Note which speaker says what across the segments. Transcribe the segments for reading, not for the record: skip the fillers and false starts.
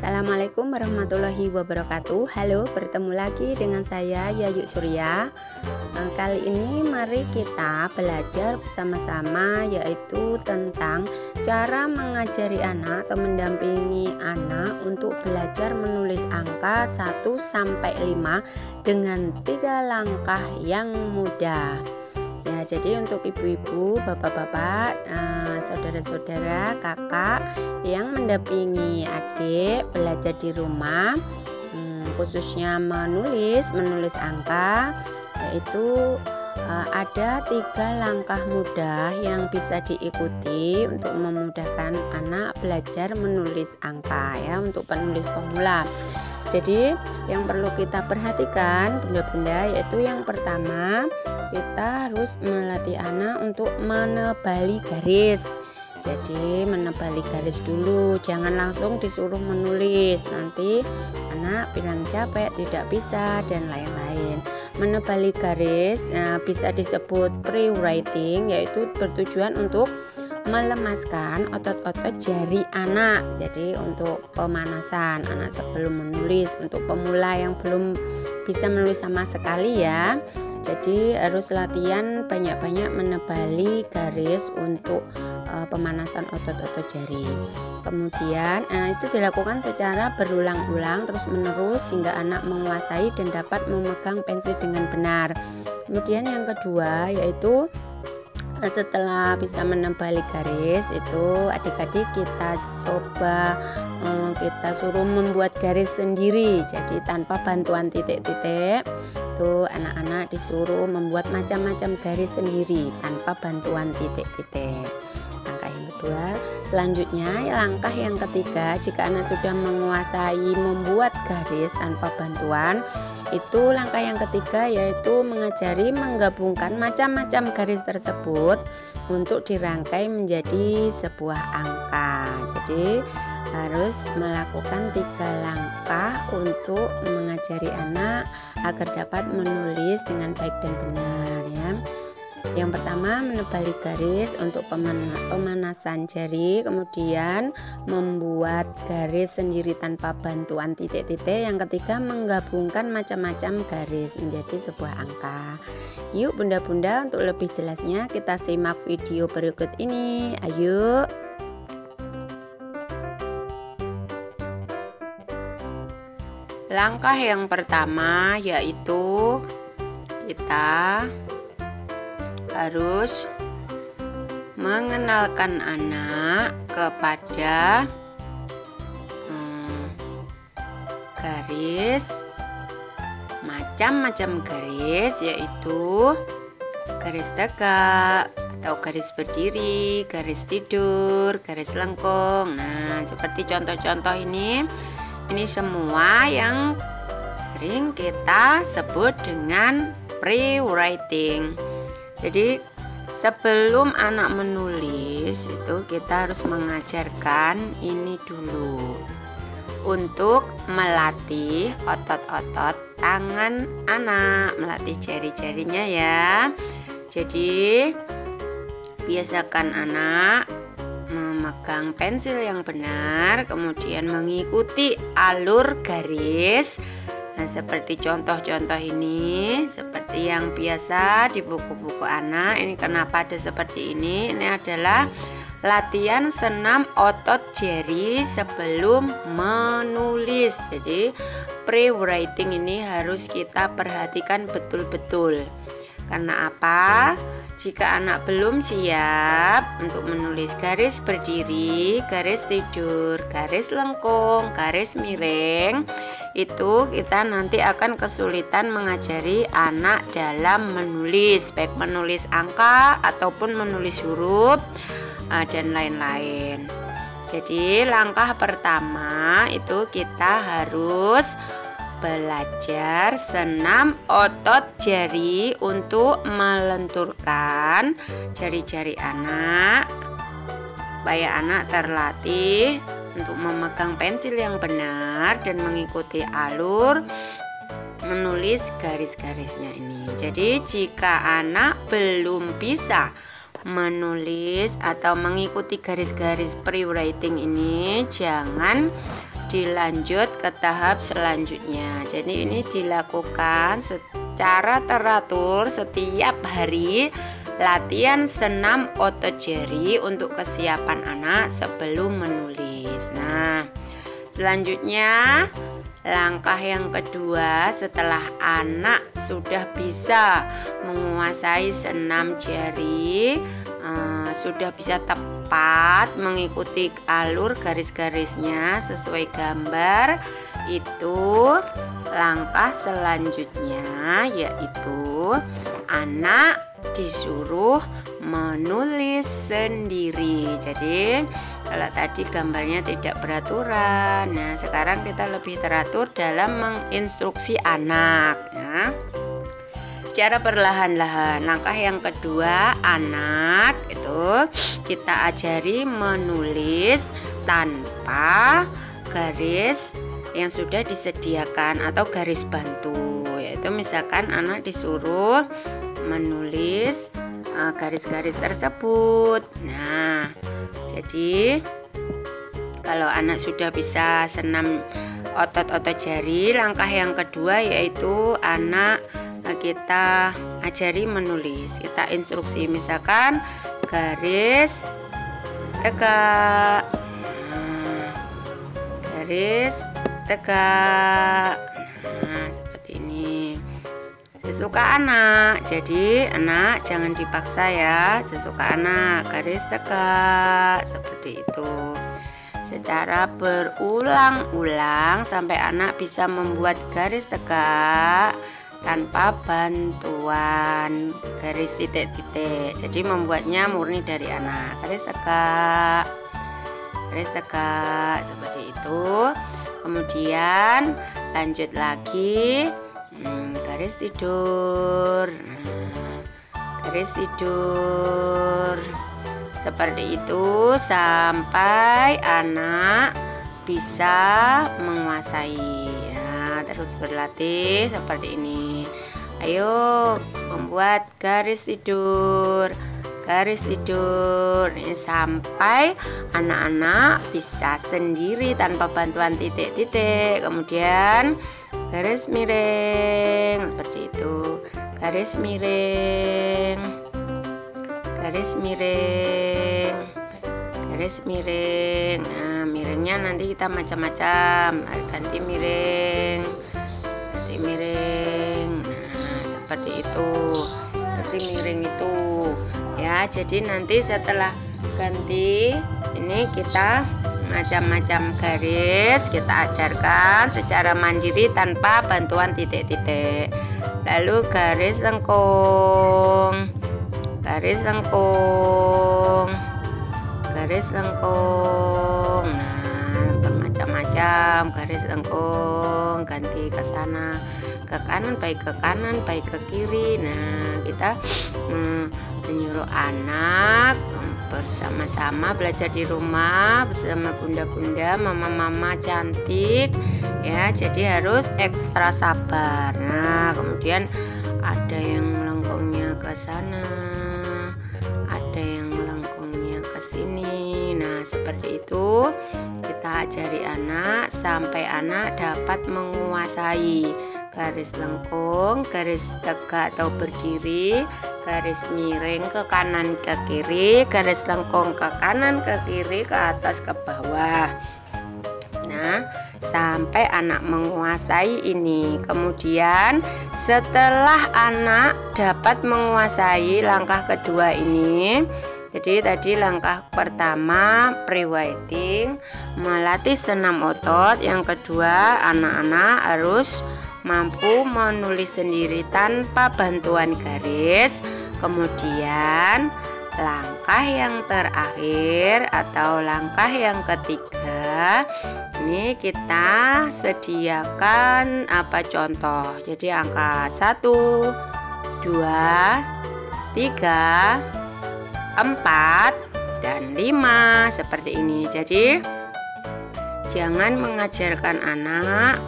Speaker 1: Assalamualaikum warahmatullahi wabarakatuh. Halo, bertemu lagi dengan saya Yayu Surya. Kali ini mari kita belajar bersama-sama, yaitu tentang cara mengajari anak atau mendampingi anak untuk belajar menulis angka 1 sampai 5 dengan 3 langkah yang mudah. Ya, jadi untuk ibu-ibu, bapak-bapak, saudara-saudara, kakak yang mendampingi adik belajar di rumah, khususnya menulis angka, yaitu ada 3 langkah mudah yang bisa diikuti untuk memudahkan anak belajar menulis angka, ya, untuk penulis pemula. Jadi yang perlu kita perhatikan bunda-bunda, yaitu yang pertama, kita harus melatih anak untuk menebali garis. Jadi menebali garis dulu, jangan langsung disuruh menulis, nanti anak bilang capek, tidak bisa, dan lain-lain. Menebali garis bisa disebut pre-writing, yaitu bertujuan untuk melemaskan otot-otot jari anak. Jadi untuk pemanasan anak sebelum menulis, untuk pemula yang belum bisa menulis sama sekali, ya. Jadi harus latihan banyak-banyak menebali garis untuk pemanasan otot-otot jari. Kemudian itu dilakukan secara berulang-ulang terus menerus hingga anak menguasai dan dapat memegang pensil dengan benar. Kemudian yang kedua, yaitu setelah bisa menebali garis, itu adik-adik kita coba kita suruh membuat garis sendiri. Jadi tanpa bantuan titik-titik, tuh anak-anak disuruh membuat macam-macam garis sendiri tanpa bantuan titik-titik. Langkah yang kedua. Selanjutnya, langkah yang ketiga, jika anak sudah menguasai membuat garis tanpa bantuan, itu langkah yang ketiga, yaitu mengajari menggabungkan macam-macam garis tersebut untuk dirangkai menjadi sebuah angka. Jadi harus melakukan 3 langkah untuk mengajari anak agar dapat menulis dengan baik dan benar, ya. Yang pertama, menebali garis untuk pemanasan jari, kemudian membuat garis sendiri tanpa bantuan titik-titik. Yang ketiga, menggabungkan macam-macam garis menjadi sebuah angka. Yuk bunda-bunda, untuk lebih jelasnya kita simak video berikut ini. Ayo. Langkah yang pertama, yaitu kita harus mengenalkan anak kepada garis, macam-macam garis, yaitu garis tegak atau garis berdiri, garis tidur, garis lengkung. Nah, seperti contoh-contoh ini semua yang sering kita sebut dengan pre-writing. Jadi sebelum anak menulis itu kita harus mengajarkan ini dulu untuk melatih otot-otot tangan anak, melatih jari-jarinya, ya. Jadi biasakan anak memegang pensil yang benar, kemudian mengikuti alur garis. Nah, seperti contoh-contoh ini, seperti yang biasa di buku-buku anak. Ini kenapa ada seperti ini? Ini adalah latihan senam otot jari sebelum menulis. Jadi pre-writing ini harus kita perhatikan betul-betul. Karena apa? Jika anak belum siap untuk menulis garis berdiri, garis tidur, garis lengkung, garis miring, itu kita nanti akan kesulitan mengajari anak dalam menulis, baik menulis angka ataupun menulis huruf dan lain-lain. Jadi langkah pertama itu kita harus belajar senam otot jari untuk melenturkan jari-jari anak, supaya anak terlatih untuk memegang pensil yang benar dan mengikuti alur menulis garis-garisnya ini. Jadi jika anak belum bisa menulis atau mengikuti garis-garis pre-writing ini, jangan dilanjut ke tahap selanjutnya. Jadi ini dilakukan secara teratur setiap hari, latihan senam otot jari untuk kesiapan anak sebelum menulis. Nah, selanjutnya langkah yang kedua, setelah anak sudah bisa menguasai senam jari, sudah bisa tepat mengikuti alur garis-garisnya sesuai gambar, itu langkah selanjutnya yaitu anak disuruh menulis sendiri. Jadi kalau tadi gambarnya tidak beraturan, nah sekarang kita lebih teratur dalam menginstruksi anak ya. Secara perlahan-lahan. Langkah yang kedua, anak itu kita ajari menulis tanpa garis yang sudah disediakan atau garis bantu. Yaitu misalkan anak disuruh menulis garis-garis tersebut. Nah, jadi kalau anak sudah bisa senam otot-otot jari, langkah yang kedua yaitu anak kita ajari menulis. Kita instruksi, misalkan garis tegak, garis tegak. Nah, seperti ini. Sesuka anak. Jadi anak jangan dipaksa ya. Sesuka anak, garis tegak seperti itu. Secara berulang-ulang sampai anak bisa membuat garis tegak tanpa bantuan garis titik-titik. Jadi membuatnya murni dari anak. Garis tegak seperti itu. Kemudian lanjut lagi, garis tidur. Garis tidur seperti itu sampai anak bisa menguasai ya. Terus berlatih seperti ini. Ayo membuat garis tidur, garis tidur ini sampai anak-anak bisa sendiri tanpa bantuan titik-titik. Kemudian garis miring seperti itu, garis miring, garis miring, garis miring. Nah, miringnya nanti kita macam-macam, ganti miring, ganti miring. Nah, seperti itu, seperti miring itu ya. Jadi nanti setelah ganti ini kita macam-macam garis kita ajarkan secara mandiri tanpa bantuan titik-titik. Lalu garis lengkung, garis lengkung, garis lengkung. Nah, bermacam-macam garis lengkung, ganti ke sana, ke kanan, baik ke kanan, baik ke kiri. Nah, kita menyuruh anak bersama-sama belajar di rumah bersama bunda-bunda, mama-mama cantik ya. Jadi harus ekstra sabar. Nah, kemudian ada yang melengkungnya ke sana, ada yang melengkungnya ke sini. Nah, seperti itu kita ajari anak sampai anak dapat menguasai garis lengkung, garis tegak atau berdiri, garis miring ke kanan ke kiri, garis lengkung ke kanan ke kiri, ke atas ke bawah. Nah, sampai anak menguasai ini. Kemudian setelah anak dapat menguasai langkah kedua ini, jadi tadi langkah pertama pre-writing, melatih senam otot. Yang kedua, anak-anak harus mampu menulis sendiri tanpa bantuan garis. Kemudian langkah yang terakhir atau langkah yang ketiga, ini kita sediakan contoh. Jadi angka 1, 2, 3, 4, dan 5 seperti ini. Jadi jangan mengajarkan anak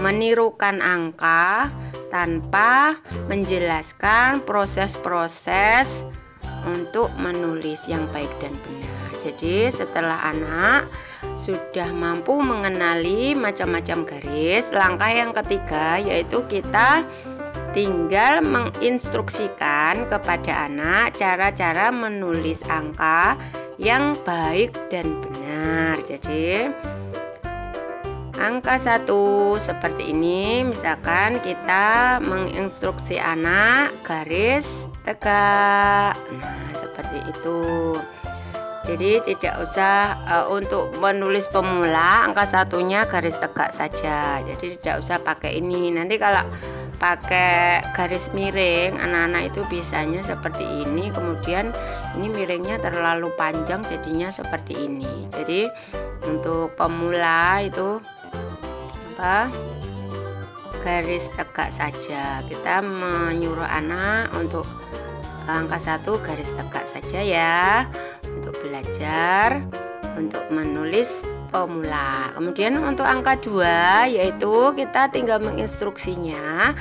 Speaker 1: menirukan angka tanpa menjelaskan proses-proses untuk menulis yang baik dan benar. Jadi setelah anak sudah mampu mengenali macam-macam garis, langkah yang ketiga yaitu kita tinggal menginstruksikan kepada anak cara-cara menulis angka yang baik dan benar. Jadi angka 1 seperti ini, misalkan kita menginstruksi anak garis tegak. Nah, seperti itu. Jadi tidak usah untuk menulis pemula angka 1-nya garis tegak saja. Jadi tidak usah pakai ini. Nanti kalau pakai garis miring, anak-anak itu biasanya seperti ini. Kemudian ini miringnya terlalu panjang, jadinya seperti ini. Jadi untuk pemula itu garis tegak saja. Kita menyuruh anak untuk angka 1 garis tegak saja ya, untuk belajar untuk menulis pemula. Kemudian untuk angka 2 yaitu kita tinggal menginstruksinya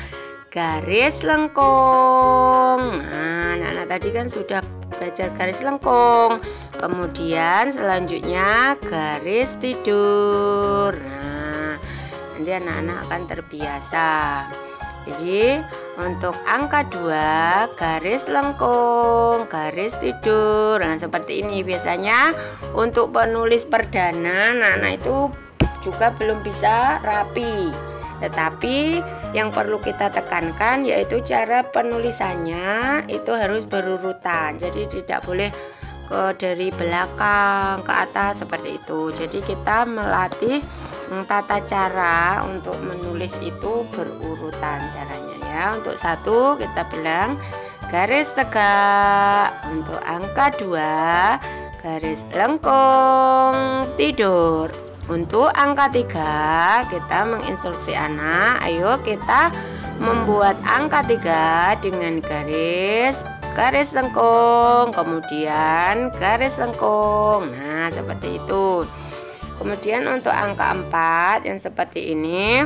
Speaker 1: garis lengkung. Nah, anak-anak tadi kan sudah belajar garis lengkung. Kemudian selanjutnya garis tidur. Nah, nanti anak-anak akan terbiasa. Jadi untuk angka 2 garis lengkung, garis tidur. Nah, seperti ini. Biasanya untuk penulis perdana anak-anak itu juga belum bisa rapi. Tetapi yang perlu kita tekankan yaitu cara penulisannya itu harus berurutan. Jadi tidak boleh dari belakang ke atas seperti itu. Jadi kita melatih tata cara untuk menulis itu berurutan caranya ya. Untuk 1 kita bilang garis tegak. Untuk angka 2 garis lengkung tidur. Untuk angka 3 kita menginstruksi anak, ayo kita membuat angka 3 dengan garis lengkung, kemudian garis lengkung. Nah, seperti itu. Kemudian untuk angka 4 yang seperti ini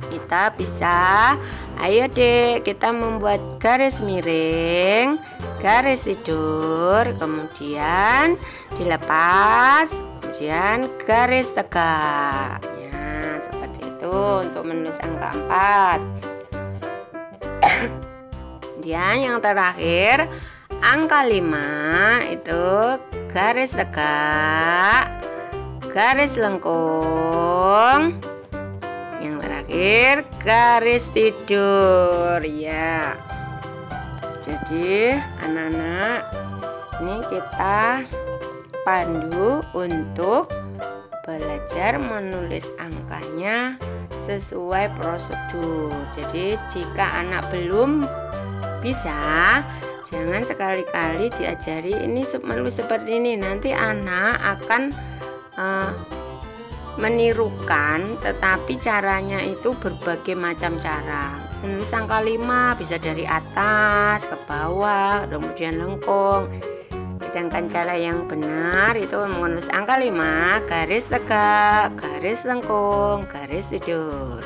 Speaker 1: kita bisa, ayo dek, kita membuat garis miring, garis tidur, kemudian dilepas, kemudian garis tegak. Ya, seperti itu untuk menulis angka 4. Kemudian yang terakhir angka 5 itu garis tegak, garis lengkung, yang terakhir garis tidur ya. Jadi anak-anak ini kita pandu untuk belajar menulis angkanya sesuai prosedur. Jadi jika anak belum bisa, jangan sekali-kali diajari ini menulis seperti ini. Nanti anak akan menirukan, tetapi caranya itu berbagai macam cara. Menulis angka 5 bisa dari atas ke bawah, kemudian lengkung. Sedangkan cara yang benar itu menulis angka 5 garis tegak, garis lengkung, garis tidur.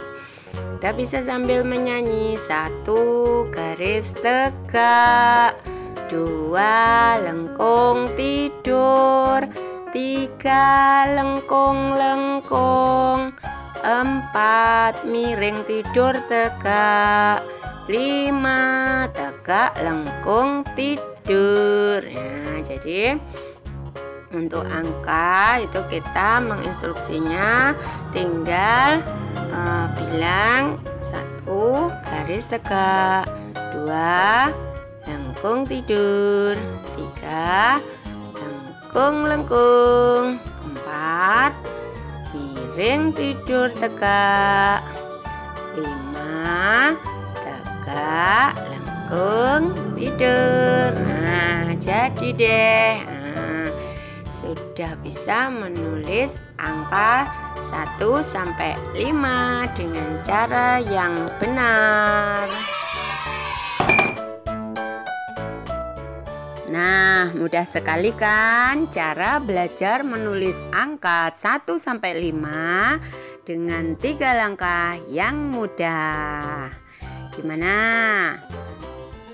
Speaker 1: Kita bisa sambil menyanyi. 1 garis tegak, 2 lengkung tidur, 3 lengkung-lengkung, 4 miring tidur tegak, 5 tegak lengkung tidur. Nah, jadi untuk angka itu kita menginstruksinya tinggal bilang 1 garis tegak, 2 lengkung tidur, 3 lengkung, 4 miring tidur tegak, 5 tegak lengkung tidur. Nah, jadi deh, sudah bisa menulis angka 1 sampai 5 dengan cara yang benar. Nah, mudah sekali kan cara belajar menulis angka 1 sampai 5 dengan 3 langkah yang mudah. Gimana?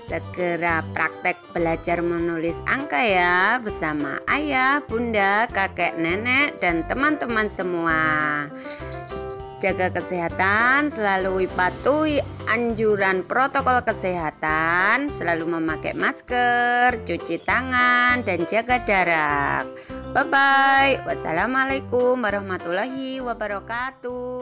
Speaker 1: Segera praktek belajar menulis angka ya bersama ayah, bunda, kakek, nenek, dan teman-teman semua. Jaga kesehatan, selalu patuhi anjuran protokol kesehatan, selalu memakai masker, cuci tangan, dan jaga jarak. Bye-bye. Wassalamualaikum warahmatullahi wabarakatuh.